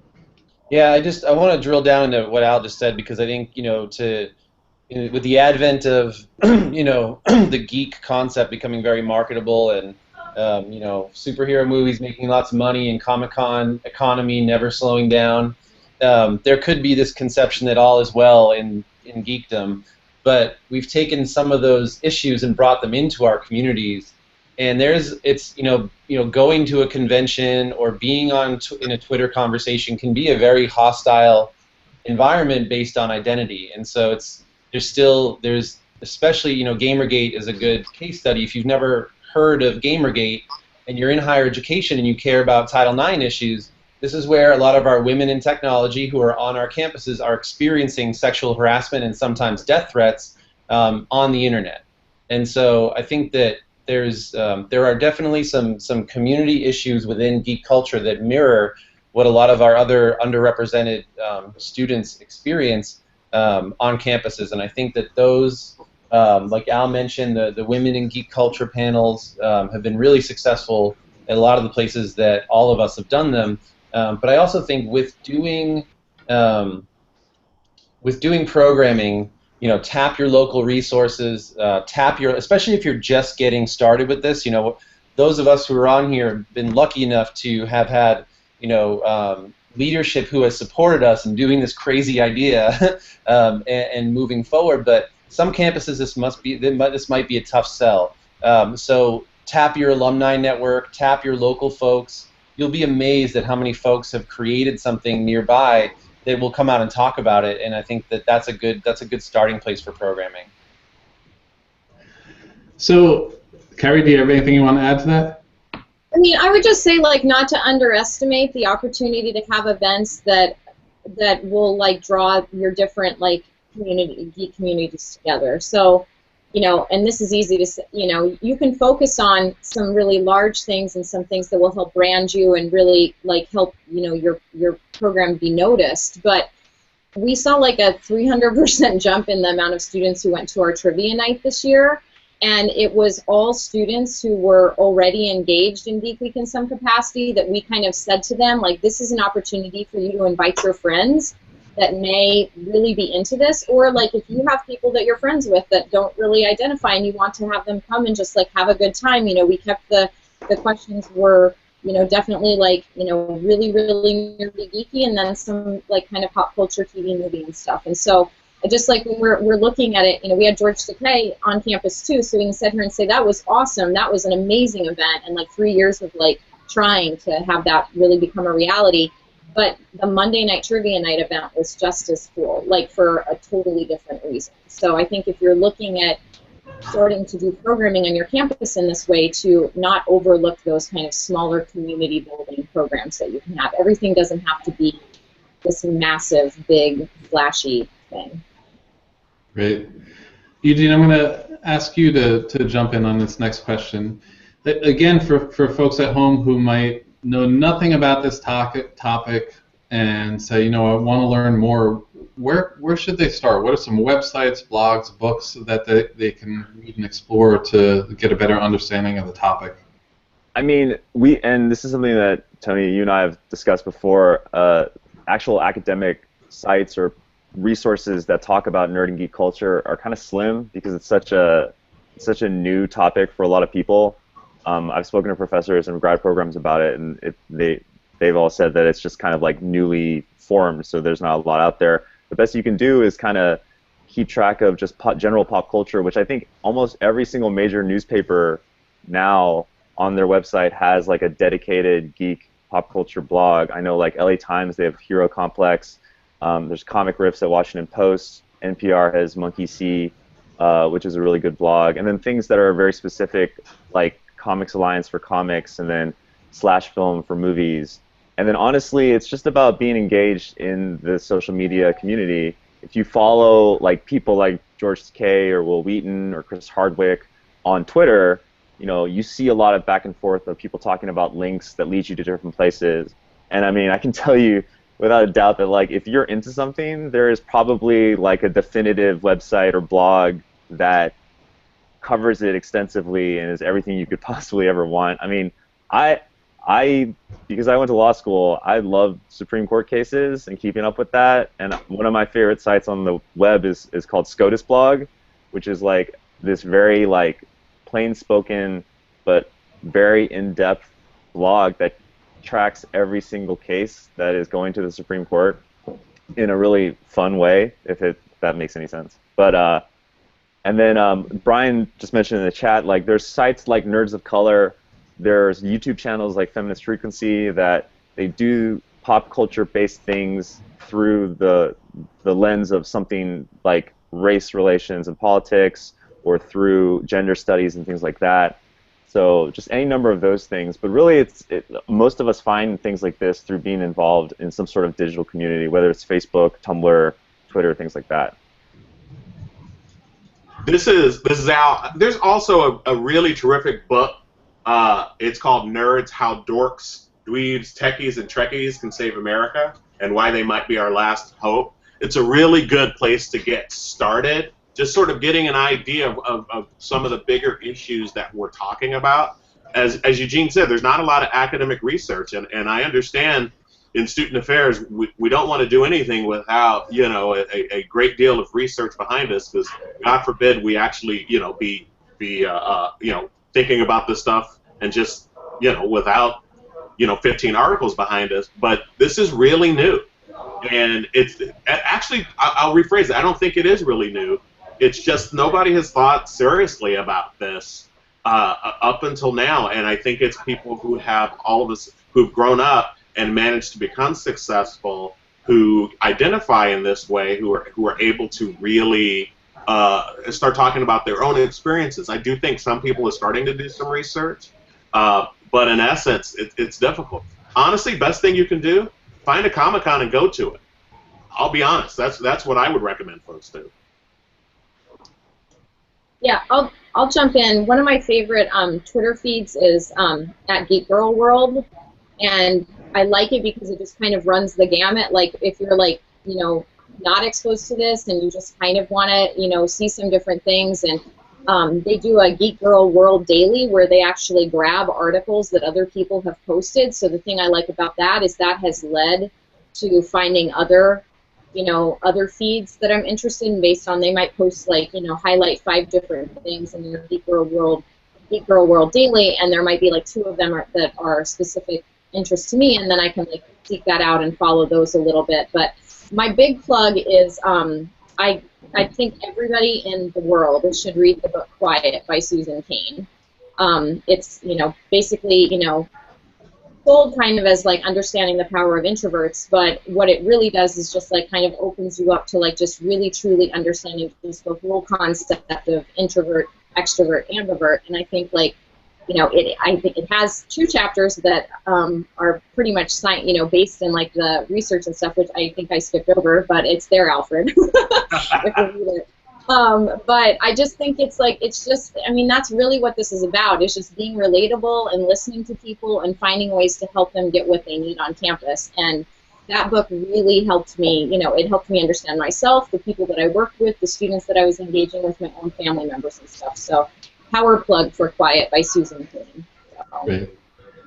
Yeah, I want to drill down into what Al just said, because I think, with the advent of the geek concept becoming very marketable, and superhero movies making lots of money, and Comic-Con economy never slowing down, there could be this conception that all is well in geekdom, but we've taken some of those issues and brought them into our communities. And it's going to a convention or being in a Twitter conversation can be a very hostile environment based on identity. And so there's especially, Gamergate is a good case study. If you've never heard of Gamergate and you're in higher education and you care about Title IX issues, this is where a lot of our women in technology who are on our campuses are experiencing sexual harassment and sometimes death threats on the internet. And so I think that there are definitely some community issues within geek culture that mirror what a lot of our other underrepresented students experience on campuses. And I think that those, like Al mentioned, the Women in Geek Culture panels have been really successful at a lot of the places that all of us have done them. But I also think with doing programming, tap your local resources, especially if you're just getting started with this. Those of us who are on here have been lucky enough to have had, leadership who has supported us in doing this crazy idea and moving forward. But some campuses, this might be a tough sell. So tap your alumni network, tap your local folks. You'll be amazed at how many folks have created something nearby that will come out and talk about it, and I think that's a good starting place for programming. So, Carey, do you have anything you want to add to that? I mean, I would just say, not to underestimate the opportunity to have events that will draw your different geek communities together. So, and this is easy to say, you can focus on some really large things and some things that will help brand you and really help your program be noticed. But we saw a 300% jump in the amount of students who went to our trivia night this year, and it was all students who were already engaged in Geek Week in some capacity that we kind of said to them, this is an opportunity for you to invite your friends that may really be into this, or if you have people that you're friends with that don't really identify and you want to have them come and just have a good time. We kept the questions were definitely really nerdy geeky, and then some kind of pop culture TV movie and stuff. And so just when we're looking at it, we had George Takei on campus too, so we can sit here and say that was awesome, that was an amazing event, and 3 years of trying to have that really become a reality. But the Monday night trivia night event was just as cool, for a totally different reason. So I think if you're looking at starting to do programming on your campus in this way, to not overlook those kind of smaller community building programs that you can have. Everything doesn't have to be this massive, big, flashy thing. Great. Eugene, I'm going to ask you to jump in on this next question. Again, for folks at home who might know nothing about this topic and say, I want to learn more, where should they start? What are some websites, blogs, books that they can read and explore to get a better understanding of the topic? I mean, and this is something that, Tony, you and I have discussed before, actual academic sites or resources that talk about nerd and geek culture are kind of slim because it's such a new topic for a lot of people. I've spoken to professors and grad programs about it, and they've all said that it's just kind of newly formed, so there's not a lot out there. The best you can do is kind of keep track of just general pop culture, which I think almost every single major newspaper now on their website has a dedicated geek pop culture blog. I know LA Times, they have Hero Complex. There's Comic Riffs at Washington Post. NPR has Monkey See, which is a really good blog. And then things that are very specific, like Comics Alliance for comics, and then Slash Film for movies. And then honestly, it's just about being engaged in the social media community. if you follow like people like George Takei or Will Wheaton or Chris Hardwick on Twitter, you know, you see a lot of back and forth of people talking about links that lead you to different places. And I mean, I can tell you without a doubt that like if you're into something, there is probably like a definitive website or blog that covers it extensively and is everything you could possibly ever want. I mean, because I went to law school, I love Supreme Court cases and keeping up with that. And one of my favorite sites on the web is called SCOTUS blog, which is like this very like plain-spoken but very in-depth blog that tracks every single case that is going to the Supreme Court in a really fun way, if that makes any sense. But and then Brian just mentioned in the chat, like there's sites like Nerds of Color, there's YouTube channels like Feminist Frequency that they do pop culture-based things through the lens of something like race relations and politics, or through gender studies and things like that. So just any number of those things. But really, most of us find things like this through being involved in some sort of digital community, whether it's Facebook, Tumblr, Twitter, things like that. This is out. There's also a really terrific book. It's called Nerds: How Dorks, Dweebs, Techies, and Trekkies Can Save America, and Why They Might Be Our Last Hope. It's a really good place to get started, just sort of getting an idea of some of the bigger issues that we're talking about. As Eugene said, there's not a lot of academic research, and I understand in student affairs we don't want to do anything without, you know, a great deal of research behind us, because God forbid we actually, you know, be you know, thinking about this stuff and just, you know, without, you know, 15 articles behind us. But this is really new, and it's actually, I'll rephrase it, I don't think it is really new. It's just nobody has thought seriously about this up until now, and I think it's people who have all of us who've grown up and managed to become successful, who identify in this way, who are able to really start talking about their own experiences. I do think some people are starting to do some research, but in essence, it's difficult. Honestly, best thing you can do, find a Comic-Con and go to it. I'll be honest, that's what I would recommend folks do. Yeah, I'll jump in. One of my favorite Twitter feeds is at Geek Girl World, and I like it because it just kind of runs the gamut. Like if you're like, you know, not exposed to this and you just kind of want to, you know, see some different things, and they do a Geek Girl World Daily where they actually grab articles that other people have posted. So the thing I like about that is that has led to finding other, you know, other feeds that I'm interested in based on, they might post like, you know, highlight 5 different things in their Geek Girl World Daily, and there might be like 2 of them that are specific interest to me, and then I can like seek that out and follow those a little bit. But my big plug is I think everybody in the world should read the book Quiet by Susan Cain. It's, you know, basically, you know, sold kind of as like understanding the power of introverts, but what it really does is just like kind of opens you up to like just really truly understanding just the whole concept of introvert, extrovert, ambivert. And I think like, you know, I think it has 2 chapters that are pretty much you know, based in like the research and stuff, which I think I skipped over, but it's there, Alfred. If you read it. But I just think it's like, it's just, I mean, that's really what this is about. It's just being relatable and listening to people and finding ways to help them get what they need on campus. And that book really helped me, you know, it helped me understand myself, the people that I worked with, the students that I was engaging with, my own family members and stuff. So power plug for Quiet by Susan Cain. Great.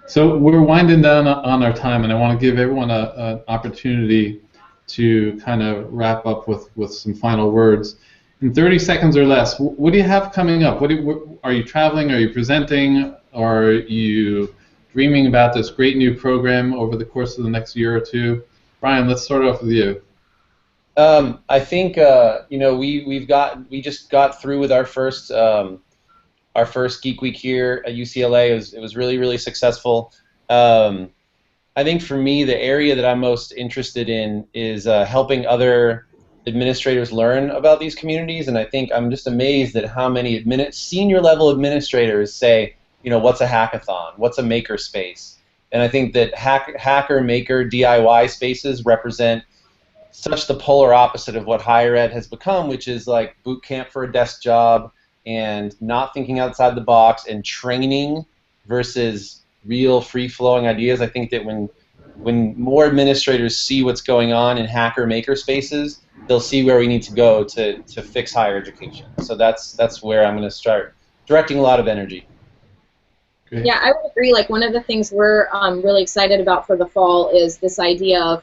So we're winding down on our time, and I want to give everyone an opportunity to kind of wrap up with some final words. In 30 seconds or less, what do you have coming up? Are you traveling? Are you presenting? Are you dreaming about this great new program over the course of the next year or 2? Brian, let's start off with you. I think you know, we just got through with our first Geek Week here at UCLA. It was really successful. I think for me, the area that I'm most interested in is helping other administrators learn about these communities, and I think I'm just amazed at how many senior level administrators say, you know, what's a hackathon? What's a maker space? And I think that hacker, maker, DIY spaces represent such the polar opposite of what higher ed has become, which is like boot camp for a desk job and not thinking outside the box and training versus real free-flowing ideas. I think that when more administrators see what's going on in hacker maker spaces, they'll see where we need to go to fix higher education. So that's where I'm going to start directing a lot of energy. Great. Yeah, I would agree. Like, one of the things we're really excited about for the fall is this idea of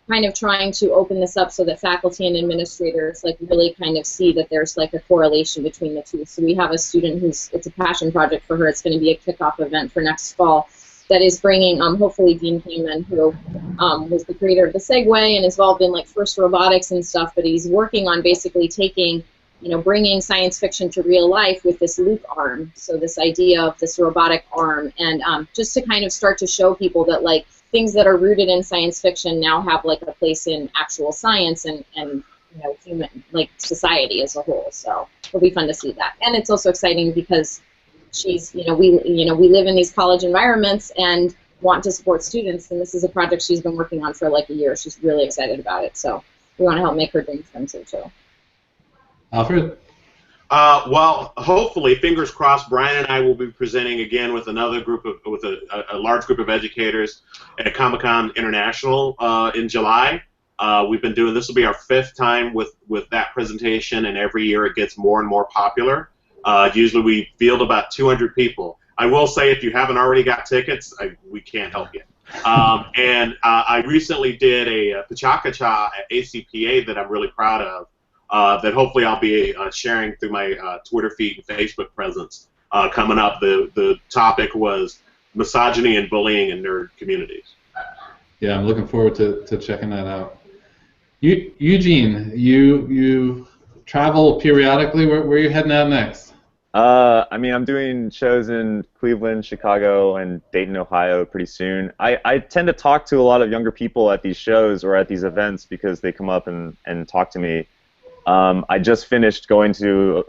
kind of trying to open this up so that faculty and administrators like really kind of see that there's like a correlation between the two. So we have a student it's a passion project for her. It's going to be a kickoff event for next fall that is bringing hopefully Dean Heyman, who was the creator of the Segway and is involved in like FIRST robotics and stuff, but he's working on basically taking, bringing science fiction to real life with this Luke arm. So this idea of this robotic arm, and just to kind of start to show people that like things that are rooted in science fiction now have like a place in actual science and human, like society as a whole. So it'll be fun to see that. And it's also exciting because she's, we live in these college environments and want to support students, and this is a project she's been working on for like a year. She's really excited about it. So we want to help make her dreams come true too. Alfred? Well, hopefully, fingers crossed, Brian and I will be presenting again with another group with a large group of educators at Comic-Con International in July. We've been doing, this will be our 5th time with that presentation, and every year it gets more and more popular. Usually we field about 200 people. I will say, if you haven't already got tickets, we can't help you. And I recently did a Pacha at ACPA that I'm really proud of. That hopefully I'll be sharing through my Twitter feed and Facebook presence coming up. The topic was misogyny and bullying in nerd communities. Yeah, I'm looking forward to checking that out. Eugene, you travel periodically. Where are you heading out next? I mean, I'm doing shows in Cleveland, Chicago, and Dayton, Ohio pretty soon. I tend to talk to a lot of younger people at these shows or at these events because they come up and talk to me. I just finished going to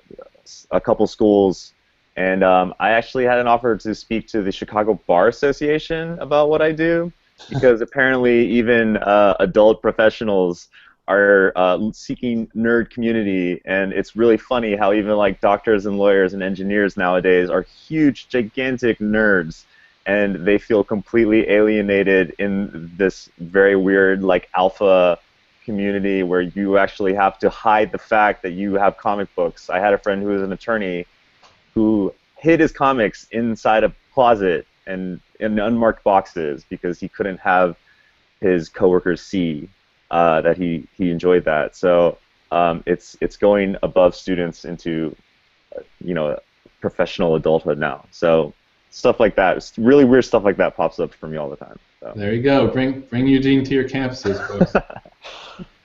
a couple schools, and I actually had an offer to speak to the Chicago Bar Association about what I do, because apparently even adult professionals are seeking nerd community, and it's really funny how even like doctors and lawyers and engineers nowadays are huge, gigantic nerds, and they feel completely alienated in this very weird like alpha community where you actually have to hide the fact that you have comic books. I had a friend who was an attorney who hid his comics inside a closet and in unmarked boxes because he couldn't have his coworkers see that he enjoyed that. So it's going above students into professional adulthood now. So stuff like that, it's really weird stuff like that pops up for me all the time. So. There you go. Bring Eugene to your campuses, folks.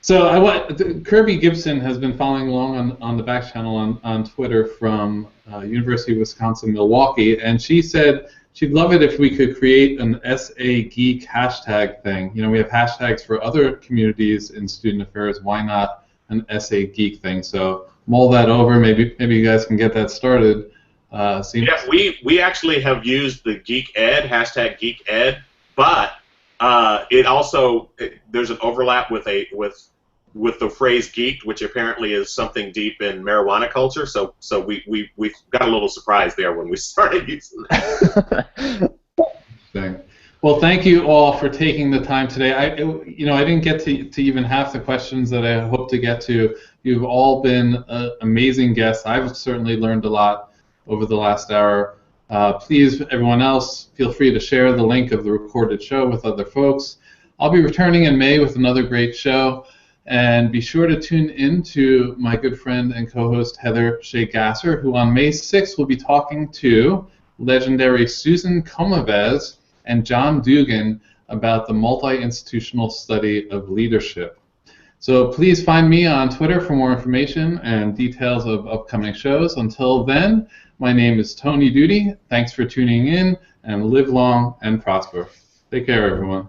So Kirby Gibson has been following along on the back channel on Twitter from University of Wisconsin-Milwaukee, and she said she'd love it if we could create an SA Geek hashtag thing. We have hashtags for other communities in student affairs. Why not an SA Geek thing? So mull that over. Maybe you guys can get that started. Yeah, we actually have used the Geek Ed hashtag Geek Ed, but it also there's an overlap with the phrase geeked, which apparently is something deep in marijuana culture. So we got a little surprised there when we started using that. Well, thank you all for taking the time today. I didn't get to even half the questions that I hope to get to. You've all been amazing guests. I've certainly learned a lot over the last hour. Please, everyone else, feel free to share the link of the recorded show with other folks. I'll be returning in May with another great show, and be sure to tune in to my good friend and co-host Heather Shea Gasser, who on May 6th will be talking to legendary Susan Comavez and John Dugan about the multi-institutional study of leadership. So please find me on Twitter for more information and details of upcoming shows. Until then, my name is Tony Doody. Thanks for tuning in, and live long and prosper. Take care, everyone.